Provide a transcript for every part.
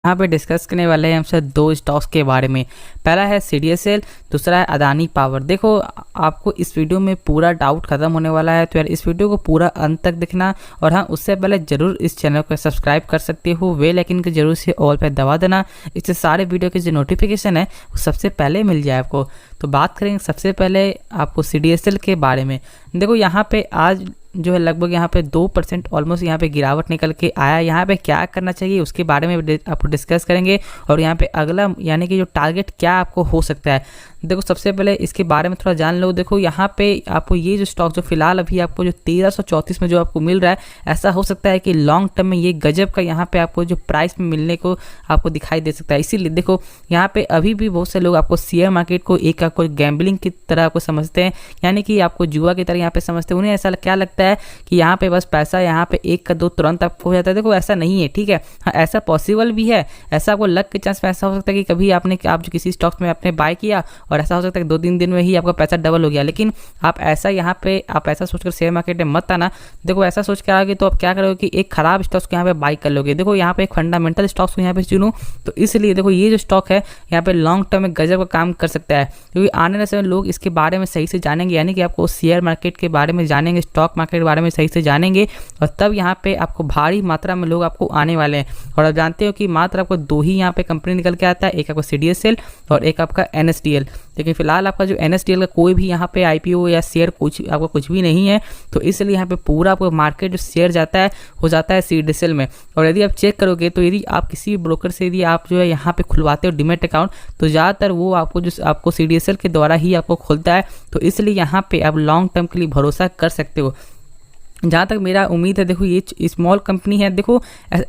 यहाँ पे डिस्कस करने वाले हैं हमसे दो स्टॉक्स के बारे में। पहला है सीडीएसएल, दूसरा है अदानी पावर। देखो आपको इस वीडियो में पूरा डाउट खत्म होने वाला है, तो यार इस वीडियो को पूरा अंत तक देखना। और हाँ, उससे पहले जरूर इस चैनल को सब्सक्राइब कर सकते हो, बेल आइकन को जरूर से ऑल पे दबा देना। इससे सारे वीडियो के जो नोटिफिकेशन है वो सबसे पहले मिल जाए आपको। तो बात करेंगे सबसे पहले आपको सीडीएसएल के बारे में। देखो यहाँ पे आज जो है लगभग यहाँ पे 2% ऑलमोस्ट यहाँ पे गिरावट निकल के आया। यहाँ पे क्या करना चाहिए उसके बारे में आपको डिस्कस करेंगे, और यहाँ पे अगला यानी कि जो टारगेट क्या आपको हो सकता है। देखो सबसे पहले इसके बारे में थोड़ा जान लो। देखो यहाँ पे आपको ये जो स्टॉक जो फिलहाल अभी आपको जो 1334 में जो आपको मिल रहा है, ऐसा हो सकता है कि लॉन्ग टर्म में ये गजब का यहाँ पे आपको जो प्राइस में मिलने को आपको दिखाई दे सकता है। इसीलिए देखो यहाँ पे अभी भी बहुत से लोग आपको शेयर मार्केट को एक आपको गैम्बलिंग की तरह आपको समझते हैं, यानी कि आपको जुआ की तरह यहाँ पे समझते हैं। उन्हें ऐसा क्या लगता है कि यहाँ पे बस पैसा यहाँ पे एक का दो तुरंत आपको हो जाता है। देखो ऐसा नहीं है, ठीक है। हाँ, ऐसा पॉसिबल भी है, ऐसा आपको लक के चांस में ऐसा हो सकता है कि कभी आप जो किसी स्टॉक्स में आपने बाय किया और ऐसा हो सकता है कि 2-3 दिन में ही आपका पैसा डबल हो गया। लेकिन आप ऐसा यहाँ पे आप ऐसा सोचकर शेयर मार्केट में मत आना। देखो ऐसा सोच कर आओगे तो आप क्या करोगे कि एक खराब स्टॉक्स को यहाँ पे बाय कर लोगे। देखो यहाँ पे एक फंडामेंटल स्टॉक्स को यहाँ पे चुनो, तो इसलिए देखो ये जो स्टॉक है यहाँ पे लॉन्ग टर्म में गजब का काम कर सकता है, क्योंकि आने वाले समय लोग इसके बारे में सही से जानेंगे, यानी कि आपको शेयर मार्केट के बारे में जानेंगे, स्टॉक मार्केट के बारे में सही से जानेंगे, और तब यहाँ पे आपको भारी मात्रा में लोग आपको आने वाले हैं। और आप जानते हो कि मात्र आपको दो ही यहाँ पे कंपनी निकल के आता है, एक आपका सीडीएसएल और एक आपका एनएसडीएल। लेकिन फिलहाल आपका जो एनएसडीएल का कोई भी यहाँ पे आईपीओ या शेयर आपका कुछ भी नहीं है, तो इसलिए यहाँ पे पूरा आपको मार्केट जो शेयर जाता है हो जाता है सीडीएसएल में। और यदि आप चेक करोगे तो यदि आप किसी ब्रोकर से यदि आप जो है यहाँ पे खुलवाते हो डीमैट अकाउंट, तो ज़्यादातर वो आपको सीडीएसएल के द्वारा ही आपको खुलता है। तो इसलिए यहाँ पे आप लॉन्ग टर्म के लिए भरोसा कर सकते हो। जहाँ तक मेरा उम्मीद है, देखो ये स्मॉल कंपनी है। देखो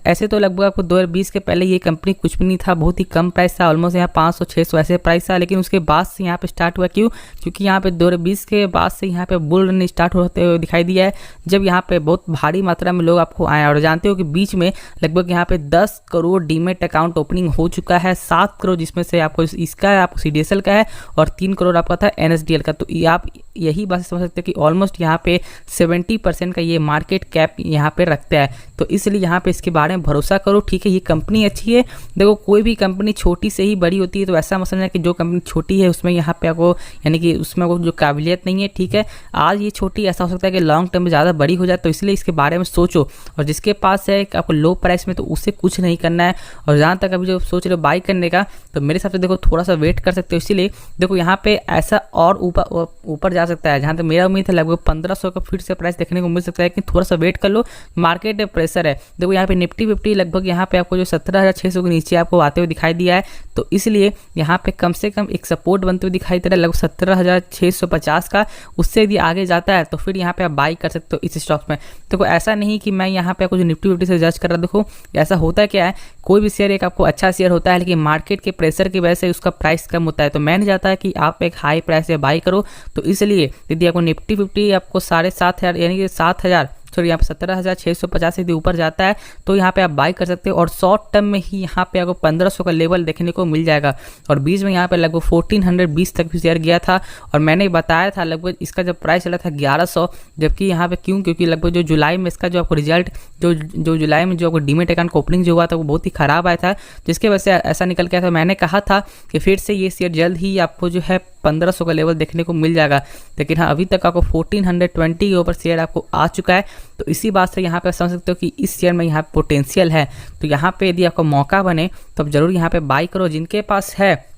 ऐसे तो लगभग आपको 2020 के पहले ये कंपनी कुछ भी नहीं था, बहुत ही कम प्राइस था, ऑलमोस्ट यहाँ 500-600 ऐसे प्राइस था। लेकिन उसके बाद से यहाँ पे स्टार्ट हुआ, क्यों? क्योंकि यहाँ पे 2020 के बाद से यहाँ पे बुल रन स्टार्ट होते हुए दिखाई दिया है, जब यहाँ पे बहुत भारी मात्रा में लोग आपको आए। और जानते हो कि बीच में लगभग यहाँ पे 10 करोड़ डीमेट अकाउंट ओपनिंग हो चुका है, 7 करोड़ जिसमें से आपको इसका आपको सीडीएसएल का है और 3 करोड़ आपका था एनएसडीएल का। तो आप यही बात समझ सकते हैं कि ऑलमोस्ट यहाँ पे 70% ये मार्केट कैप यहाँ पे रखता है। तो इसलिए यहाँ पे इसके बारे में भरोसा करो, ठीक है। ये कंपनी अच्छी है। देखो कोई भी कंपनी छोटी से ही बड़ी होती है, तो ऐसा मत समझना कि जो कंपनी छोटी है उसमें यहाँ पे आपको यानी कि उसमें आपको जो काबिलियत नहीं है, ठीक है। आज ये छोटी, ऐसा हो सकता है कि लॉन्ग टर्म में ज़्यादा बड़ी हो जाए, तो इसलिए इसके बारे में सोचो। और जिसके पास है आपको लो प्राइस में, तो उससे कुछ नहीं करना है। और जहाँ तक अभी जो सोच रहे हो बाई करने का, तो मेरे हिसाब से देखो थोड़ा सा वेट कर सकते हो। इसीलिए देखो यहाँ पे ऐसा और ऊपर जा सकता है। जहाँ तक मेरा उम्मीद है लगभग 1500 का फिर से प्राइस देखने को मिल सकता है, लेकिन थोड़ा सा वेट कर लो, मार्केट में प्रेशर है। देखो यहाँ पे निफ्टी 50 लगभग यहाँ पे आपको जो 17,600 के नीचे आपको आते हुए दिखाई दिया है, तो इसलिए यहाँ पे कम से कम एक सपोर्ट बनते हुए दिखाई दे रहा है लगभग 17,650 का। उससे यदि आगे जाता है तो फिर यहाँ पे आप बाई कर सकते हो इस स्टॉक में। देखो ऐसा नहीं कि मैं यहाँ पे आपको जो निफ्टी 50 से जज कर रहा, देखो ऐसा होता क्या है, कोई भी शेयर एक आपको अच्छा शेयर होता है, लेकिन मार्केट के प्रेशर की वजह से उसका प्राइस कम होता है। तो मैं नहीं चाहता है कि आप एक हाई प्राइस से बाई करो। तो इसलिए यदि आपको निफ्टी 50 आपको 7,500 यानी कि 7,000 सॉरी यहाँ पे 17,650 से ऊपर जाता है, तो यहाँ पे आप बाई कर सकते हो। और शॉर्ट टर्म में ही यहाँ पे आपको 1500 का लेवल देखने को मिल जाएगा। और बीच में यहाँ पे लगभग 1420 तक भी शेयर गया था, और मैंने बताया था लगभग इसका जब प्राइस चला था 1100, जबकि यहाँ पे क्योंकि लगभग जो जुलाई में इसका जो आपको रिजल्ट जो जुलाई में जो आपको डीमेट अकाउंट ओपनिंग जो हुआ था वो बहुत ही खराब आया था, जिसके वजह से ऐसा निकल गया था। मैंने कहा था कि फिर से ये शेयर जल्द ही आपको जो है 1500 का लेवल देखने को मिल जाएगा। लेकिन हाँ, अभी तक आपको 1420 के ऊपर शेयर आपको आ चुका है। तो इसी बात से यहाँ पे समझ सकते हो कि इस शेयर में यहाँ पोटेंशियल है। तो यहाँ पे यदि आपको मौका बने तो आप जरूर यहाँ पे बाई करो। जिनके पास है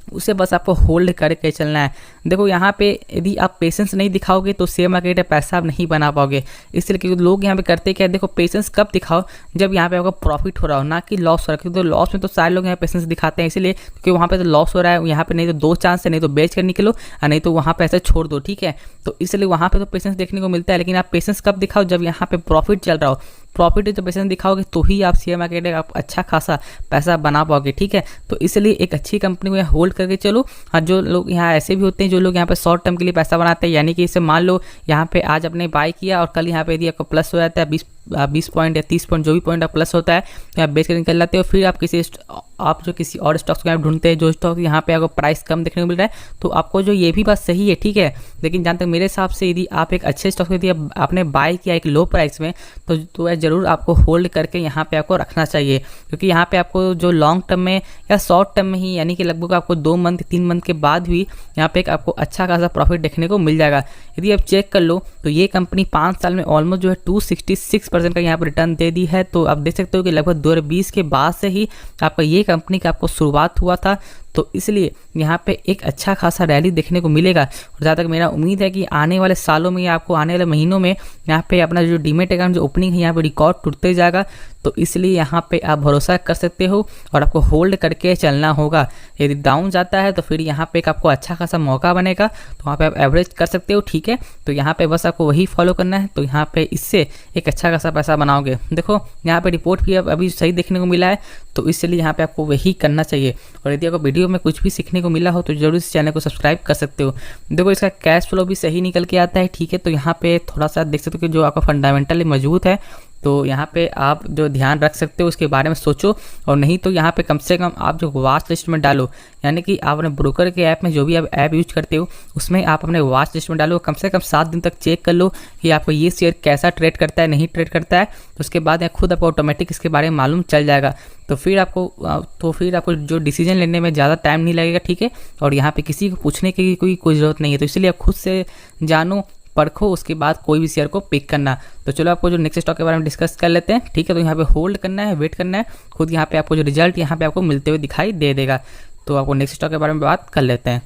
उसे बस आपको होल्ड करके चलना है। देखो यहाँ पे यदि आप पेशेंस नहीं दिखाओगे तो शेयर मार्केट में पैसा आप नहीं बना पाओगे। इसलिए क्योंकि लोग यहाँ पे करते क्या है, देखो पेशेंस कब दिखाओ, जब यहाँ पे आपका प्रॉफिट हो रहा हो, ना कि लॉस हो रहा है। क्योंकि तो लॉस में तो सारे लोग यहाँ पेशेंस दिखाते हैं, इसलिए क्योंकि वहाँ पे तो लॉस हो रहा है। यहाँ पे नहीं तो दो चांस है, नहीं तो बेच कर निकलो और नहीं तो वहाँ पे ऐसे छोड़ दो, ठीक है। तो इसलिए वहाँ पे तो पेशेंस देखने को मिलता है। लेकिन आप पेशेंस कब दिखाओ, जब यहाँ पे प्रॉफिट चल रहा हो। प्रॉफिट जब पेशेंस दिखाओगे तो ही आप शेयर मार्केट में आप अच्छा खासा पैसा बना पाओगे, ठीक है। तो इसलिए एक अच्छी कंपनी को होल्ड करके चलो। हाँ, जो लोग यहाँ ऐसे भी होते हैं जो लोग यहाँ पे शॉर्ट टर्म के लिए पैसा बनाते हैं, यानी कि इसे मान लो यहाँ पे आज आपने बाय किया और कल यहाँ पे यदि आपको प्लस हो जाता है 20 पॉइंट या 30 पॉइंट जो भी पॉइंट आप प्लस होता है तो आप बेच कर निकल जाते हो। फिर आप किसी और स्टॉक्स को आप ढूंढते हैं जो स्टॉक यहाँ पे आपको प्राइस कम देखने को मिल रहा है। तो आपको जो ये भी बात सही है, ठीक है, लेकिन जहाँ तक मेरे हिसाब से यदि आप एक अच्छे स्टॉक यदि आपने बाय किया एक लो प्राइस में तो ज़रूर आपको होल्ड करके यहाँ पे आपको रखना चाहिए, क्योंकि यहाँ पे आपको जो लॉन्ग टर्म में या शॉर्ट टर्म में ही यानी कि लगभग आपको 2 मंथ 3 मंथ के बाद भी यहाँ पे एक आपको अच्छा खासा प्रॉफिट देखने को मिल जाएगा। यदि आप चेक कर लो तो ये कंपनी 5 साल में ऑलमोस्ट जो है 266% का यहाँ पर रिटर्न दे दी है। तो आप देख सकते हो कि लगभग 2020 के बाद से ही आपका ये कंपनी का आपको शुरुआत हुआ था, तो इसलिए यहाँ पे एक अच्छा खासा रैली देखने को मिलेगा। और जहाँ तक मेरा उम्मीद है कि आने वाले सालों में या आपको आने वाले महीनों में यहाँ पे अपना जो डीमेट अकाउंट जो ओपनिंग है यहाँ पे रिकॉर्ड टूटते जाएगा। तो इसलिए यहाँ पे आप भरोसा कर सकते हो और आपको होल्ड करके चलना होगा। यदि डाउन जाता है तो फिर यहाँ पे एक आपको अच्छा खासा मौका बनेगा, तो वहाँ पे आप एवरेज कर सकते हो, ठीक है। तो यहाँ पे बस आपको वही फॉलो करना है, तो यहाँ पे इससे एक अच्छा खासा पैसा बनाओगे। देखो यहाँ पे रिपोर्ट भी अभी सही देखने को मिला है, तो इसलिए यहाँ पे आपको वही करना चाहिए। और यदि आपको वीडियो में कुछ भी सीखने को मिला हो तो जरूर इस चैनल को सब्सक्राइब कर सकते हो। देखो इसका कैश फ्लो भी सही निकल के आता है, ठीक है। तो यहाँ पे थोड़ा सा देख सकते हो कि जो आपका फंडामेंटली मजबूत है, तो यहाँ पे आप जो ध्यान रख सकते हो उसके बारे में सोचो। और नहीं तो यहाँ पे कम से कम आप जो वॉच लिस्ट में डालो, यानी कि आप अपने ब्रोकर के ऐप में जो भी आप ऐप यूज करते हो उसमें आप अपने वॉच लिस्ट में डालो। कम से कम 7 दिन तक चेक कर लो कि आपको ये शेयर कैसा ट्रेड करता है, नहीं ट्रेड करता है। तो उसके बाद खुद आपको ऑटोमेटिक इसके बारे में मालूम चल जाएगा। तो फिर आपको जो डिसीजन लेने में ज़्यादा टाइम नहीं लगेगा, ठीक है। और यहाँ पे किसी को पूछने की कोई ज़रूरत नहीं है। तो इसलिए आप खुद से जानो, परखो, उसके बाद कोई भी शेयर को पिक करना। तो चलो आपको जो नेक्स्ट स्टॉक के बारे में डिस्कस कर लेते हैं, ठीक है। तो यहाँ पे होल्ड करना है, वेट करना है, खुद यहाँ पे आपको जो रिजल्ट यहाँ पे आपको मिलते हुए दिखाई दे देगा। तो आपको नेक्स्ट स्टॉक के बारे में बात कर लेते हैं।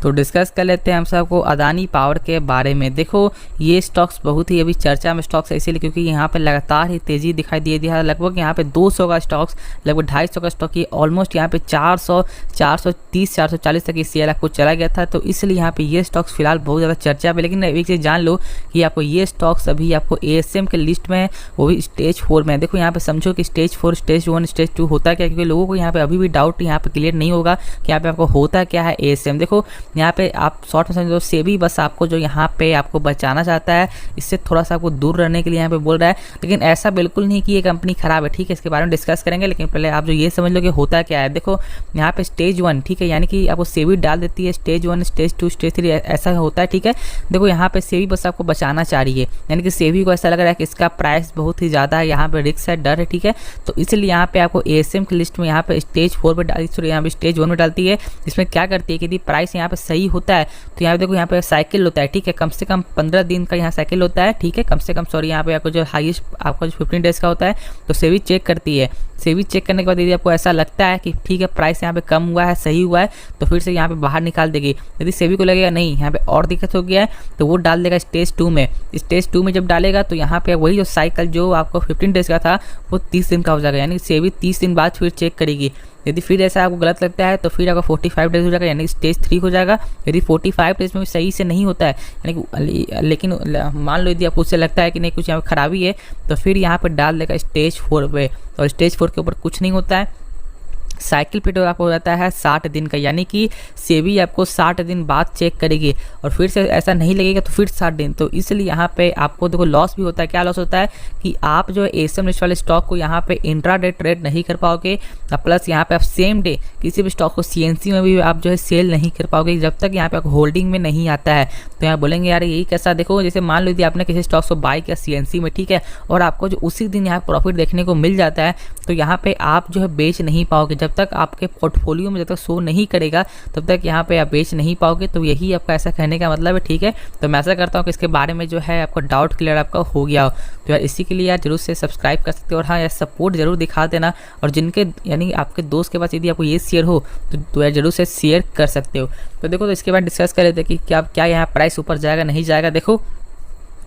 तो डिस्कस कर लेते हैं हम सबको अदानी पावर के बारे में। देखो ये स्टॉक्स बहुत ही अभी चर्चा में स्टॉक्स है, इसीलिए क्योंकि यहाँ पे लगातार ही तेज़ी दिखाई दे दिया है। लगभग यहाँ पे 200 का स्टॉक्स, लगभग 250 का स्टॉक, ये ऑलमोस्ट यहाँ पे 400, 430, 440 तक ये शेयर आपको चला गया था। तो इसलिए यहाँ पे ये स्टॉक्स फिलहाल बहुत ज़्यादा चर्चा में। लेकिन एक चीज़ जान लो कि आपको ये स्टॉक्स अभी आपको ASM के लिस्ट में है, वो भी स्टेज 4 में। देखो यहाँ पे समझो कि स्टेज 4, स्टेज 1, स्टेज 2 होता क्या, क्योंकि लोगों को यहाँ पे अभी भी डाउट यहाँ पे क्लियर नहीं होगा कि यहाँ पे आपको होता क्या है ASM। देखो यहाँ पे आप शॉर्ट में समझो, सेबी बस आपको जो यहाँ पे आपको बचाना चाहता है, इससे थोड़ा सा आपको दूर रहने के लिए यहाँ पे बोल रहा है। लेकिन ऐसा बिल्कुल नहीं कि ये कंपनी खराब है, ठीक है। इसके बारे में डिस्कस करेंगे, लेकिन पहले आप जो ये समझ लो कि होता क्या है। देखो यहाँ पे स्टेज 1, ठीक है, यानी कि आपको सेबी डाल देती है स्टेज 1, स्टेज 2, स्टेज 3, ऐसा होता है, ठीक है। देखो यहाँ पे सेबी बस आपको बचाना चाह रही है, यानी कि सेबी को ऐसा लग रहा है कि इसका प्राइस बहुत ही ज़्यादा है, यहाँ पे रिस्क है, डर है, ठीक है। तो इसलिए यहाँ पे आपको ASM की लिस्ट में यहाँ पे स्टेज 4 पे यहाँ पे स्टेज 1 में डालती है। इसमें क्या करती है कि यदि प्राइस यहाँ पे सही होता है तो यहाँ पे देखो यहाँ पे साइकिल होता है, ठीक है, कम से कम 15 दिन का यहाँ साइकिल होता है, ठीक है, कम से कम, सॉरी, यहाँ पे आपको जो हाईएस्ट आपका जो 15 डेज का होता है, तो सेबी चेक करती है। सेबी चेक करने के बाद यदि आपको ऐसा लगता है कि ठीक है प्राइस यहाँ पे कम हुआ है, सही हुआ है, तो फिर से यहाँ पे बाहर निकाल देगी। यदि सेबी को लगेगा नहीं यहाँ पे और दिक्कत हो गया है, तो वो डाल देगा स्टेज 2 में। स्टेज 2 में जब डालेगा तो यहाँ पे वही जो साइकिल जो आपको 15 डेज का था वो 30 दिन का हो जाएगा, यानी सेबी 30 दिन बाद फिर चेक करेगी। यदि फिर ऐसा आपको गलत लगता है तो फिर आपका 45 डेज हो जाएगा, यानी स्टेज 3 हो जाएगा। यदि 45 डेज में भी सही से नहीं होता है, यानी लेकिन मान लो यदि आपको उससे लगता है कि नहीं कुछ यहाँ पे खराबी है, तो फिर यहाँ पे डाल देगा स्टेज 4 पे। और स्टेज 4 के ऊपर कुछ नहीं होता है, साइकिल पीरियड आपको हो जाता है 60 दिन का, यानी कि सेबी आपको 60 दिन बाद चेक करेगी और फिर से ऐसा नहीं लगेगा तो फिर 60 दिन। तो इसलिए यहाँ पे आपको देखो लॉस भी होता है। क्या लॉस होता है कि आप जो ASM लिस्ट वाले स्टॉक को यहाँ पे इंट्राडे ट्रेड नहीं कर पाओगे, प्लस यहाँ पे आप सेम डे किसी भी स्टॉक को CNC में भी आप जो है सेल नहीं कर पाओगे जब तक यहाँ पे आपको होल्डिंग में नहीं आता है। तो यहाँ बोलेंगे यार यही कैसा, देखो जैसे मान लो यदि आपने किसी स्टॉक को बाय किया CNC में, ठीक है, और आपको जो उसी दिन यहाँ प्रॉफिट देखने को मिल जाता है, तो यहाँ पे आप जो है बेच नहीं पाओगे। जब तक आपके पोर्टफोलियो में जब तक शो नहीं करेगा तब तक यहाँ पे आप बेच नहीं पाओगे। तो यही आपका ऐसा कहने का मतलब है, ठीक है। तो मैं ऐसा करता हूँ कि इसके बारे में जो है आपको डाउट क्लियर आपका हो गया हो। तो यार इसी के लिए यार जरूर से सब्सक्राइब कर सकते हो और हाँ यार सपोर्ट जरूर दिखा देना। और जिनके यानी आपके दोस्त के पास यदि आपको ये शेयर हो तो यार जरूर से शेयर कर सकते हो। तो देखो तो इसके बाद डिस्कस कर लेते हैं कि क्या यहाँ प्राइस ऊपर जाएगा नहीं जाएगा। देखो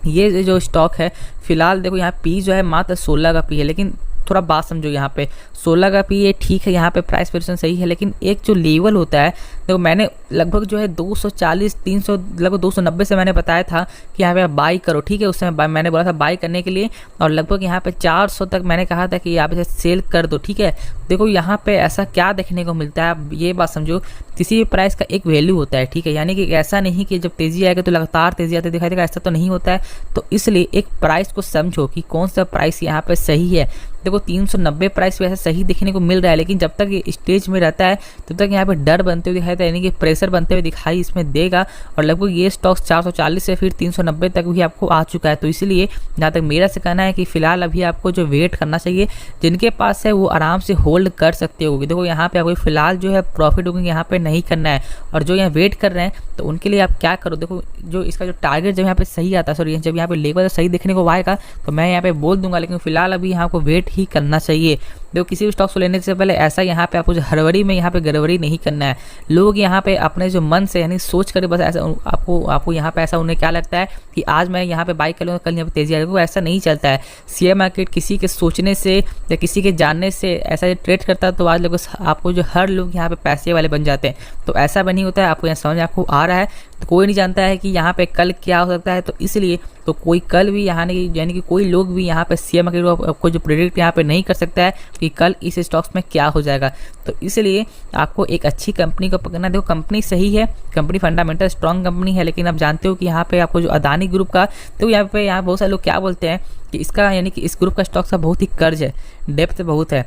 ये जो स्टॉक है फिलहाल देखो यहाँ पी जो है मात्र 16 का पी है, लेकिन थोड़ा बात समझो, यहाँ पे 16 का पी है, ठीक है, यहाँ पे प्राइस पोजीशन सही है, लेकिन एक जो लेवल होता है देखो मैंने लगभग जो है 240 300 लगभग 290 से मैंने बताया था कि यहाँ पे बाई करो, ठीक है। उस समय मैंने बोला था बाई करने के लिए, और लगभग यहाँ पे 400 तक मैंने कहा था कि यहाँ पे सेल कर दो, ठीक है। देखो यहाँ पे ऐसा क्या देखने को मिलता है, आप ये बात समझो, किसी भी प्राइस का एक वैल्यू होता है, ठीक है। यानी कि ऐसा नहीं कि जब तेज़ी आएगा तो लगातार तेज़ी आते दिखाई देगा, ऐसा तो नहीं होता है। तो इसलिए एक प्राइस को समझो कि कौन सा प्राइस यहाँ पे सही है। देखो 390 प्राइस वैसे सही दिखने को मिल रहा है, लेकिन जब तक ये स्टेज में रहता है तब तक यहाँ पे डर बनते हुए दिखाई देता है, यानी कि प्रेशर बनते हुए दिखाई इसमें देगा। और लगभग ये स्टॉक्स 440 से फिर 390 तक भी आपको आ चुका है। तो इसलिए जहाँ तक मेरा से कहना है कि फिलहाल अभी आपको जो वेट करना चाहिए, जिनके पास है वो आराम से होल्ड कर सकते हो। देखो यहाँ पे आपको फिलहाल जो है प्रॉफिट बुकिंग यहाँ पे नहीं करना है, और जो यहाँ वेट कर रहे हैं तो उनके लिए आप क्या करो, देखो जो इसका जो टारगेट जब यहाँ पे सही आता है, सॉरी जब यहाँ पे लेवल सही देखने को आएगा तो मैं यहाँ पे बोल दूंगा, लेकिन फिलहाल अभी यहाँ को वेट ही करना चाहिए। देखो किसी भी स्टॉक्स को लेने से पहले ऐसा यहाँ पे आपको हड़बड़ी में यहाँ पे गड़बड़ी नहीं करना है। लोग यहाँ पे अपने जो मन से यानी सोच कर बस ऐसा आपको यहाँ पे ऐसा उन्हें क्या लगता है कि आज मैं यहाँ पे बाई कर लूँगा, कल यहाँ पे तेजी आएगी, वो ऐसा नहीं चलता है। शेयर मार्केट किसी के सोचने से या किसी के जानने से ऐसा ट्रेड करता है तो आज लोग आपको जो हर लोग यहाँ पे पैसे वाले बन जाते हैं। तो ऐसा भी नहीं होता है, आपको यहाँ समझ आपको आ रहा है। तो कोई नहीं जानता है कि यहाँ पे कल क्या हो सकता है, तो इसलिए तो कोई कल भी यहाँ नहीं, यानी कि कोई लोग भी यहाँ पे शेयर मार्केट को जो प्रेडिक्ट यहाँ पे नहीं कर सकता है कि कल इस स्टॉक्स में क्या हो जाएगा। तो इसलिए आपको एक अच्छी कंपनी को पकड़ना। देखो कंपनी सही है, कंपनी फंडामेंटल स्ट्रॉन्ग कंपनी है, लेकिन आप जानते हो कि यहाँ पे आपको जो अदानी ग्रुप का, तो यहाँ बहुत सारे लोग क्या बोलते हैं कि इसका यानी कि इस ग्रुप का स्टॉक्स का बहुत ही कर्ज है, डेप्थ बहुत है।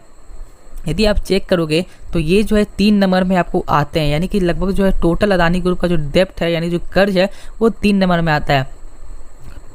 यदि आप चेक करोगे तो ये जो है 3 नंबर में आपको आते हैं, यानी कि लगभग जो है टोटल अदानी ग्रुप का जो डेप्थ है यानी जो कर्ज है वो 3 नंबर में आता है।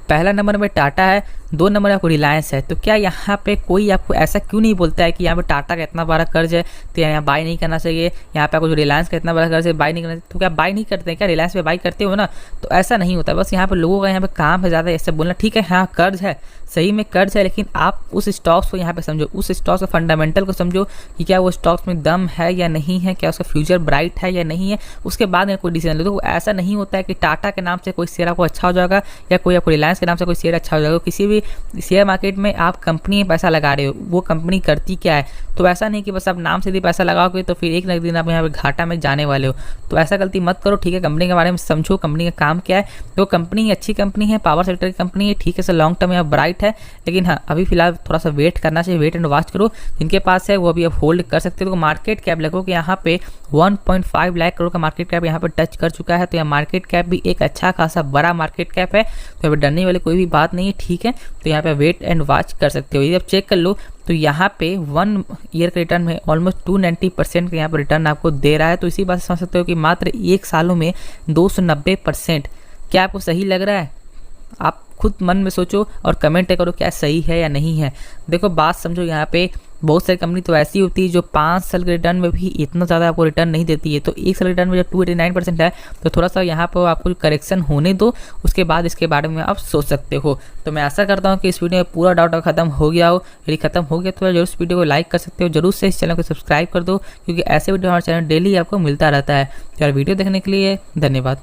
पहला नंबर में टाटा है, 2 नंबर आपको रिलायंस है। तो क्या यहाँ पे कोई आपको ऐसा क्यों नहीं बोलता है कि यहाँ पे टाटा का इतना बड़ा कर्ज है तो यहाँ बाई नहीं करना चाहिए, यहाँ पे आपको जो रिलायंस का इतना बड़ा कर्ज है बाई नहीं करना चाहिए। तो क्या बाई नहीं करते हैं क्या, रिलायंस पे बाई करते हो ना? तो ऐसा नहीं होता, बस यहाँ पे लोगों का यहाँ पे काम है ज़्यादा ऐसे बोलना। ठीक है हाँ कर्ज है, सही में कर्ज है, लेकिन आप उस स्टॉक्स को यहाँ पे समझो, उस स्टॉक्स के फंडामेंटल को समझो कि क्या वो स्टॉक्स में दम है या नहीं है, क्या उसका फ्यूचर ब्राइट है या नहीं है, उसके बाद में कोई डिसीजन लो। तो ऐसा नहीं होता है कि टाटा के नाम से कोई शेयर आपको अच्छा हो जाएगा या कोई आपको रिलायंस के नाम से कोई शेयर अच्छा हो जाएगा। किसी भी शेयर मार्केट में आप कंपनी में पैसा लगा रहे हो, वो कंपनी करती क्या है, तो ऐसा नहीं कि बस आप नाम से यदि पैसा लगाओगे तो फिर एक न एक दिन आप यहाँ पे घाटा में जाने वाले हो। तो ऐसा गलती मत करो, ठीक है। कंपनी के बारे में समझो, कंपनी का काम क्या है। तो कंपनी अच्छी कंपनी है, पावर सेक्टर की कंपनी है, ठीक है सर, लॉन्ग टर्म यहाँ ब्राइट है, लेकिन हाँ अभी फिलहाल थोड़ा सा वेट करना चाहिए, वेट एंड वॉच करो। जिनके पास है वो अभी आप होल्ड कर सकते हो। तो मार्केट कैप लगो कि यहाँ पे 1.5 लाख करोड़ का मार्केट कैप यहाँ पे टच कर चुका है। तो यहाँ मार्केट कैप भी एक अच्छा खासा बड़ा मार्केट कैप है, तो यहाँ पे डरने वाली कोई भी बात नहीं है, ठीक है। तो यहाँ पे वेट एंड वॉच कर सकते हो। यदि आप चेक कर लो तो यहाँ पे 1 ईयर के रिटर्न में ऑलमोस्ट 290% का यहाँ पर रिटर्न आपको दे रहा है। तो इसी बात से समझ सकते हो कि मात्र 1 सालों में 290%। क्या आपको सही लग रहा है? आप खुद मन में सोचो और कमेंट करो क्या सही है या नहीं है। देखो बात समझो, यहाँ पे बहुत सारी कंपनी तो ऐसी होती है जो 5 साल के रिटर्न में भी इतना ज़्यादा आपको रिटर्न नहीं देती है। तो 1 साल रिटर्न में जब 289% है तो थोड़ा सा यहाँ पर आपको करेक्शन होने दो, उसके बाद इसके बारे में आप सोच सकते हो। तो मैं आशा करता हूँ कि इस वीडियो में पूरा डाउट खत्म हो गया हो। यदि खत्म हो गया तो जरूर इस वीडियो को लाइक कर सकते हो, जरूर से इस चैनल को सब्सक्राइब कर दो, क्योंकि ऐसे वीडियो हमारे चैनल डेली आपको मिलता रहता है। तो यार वीडियो देखने के लिए धन्यवाद।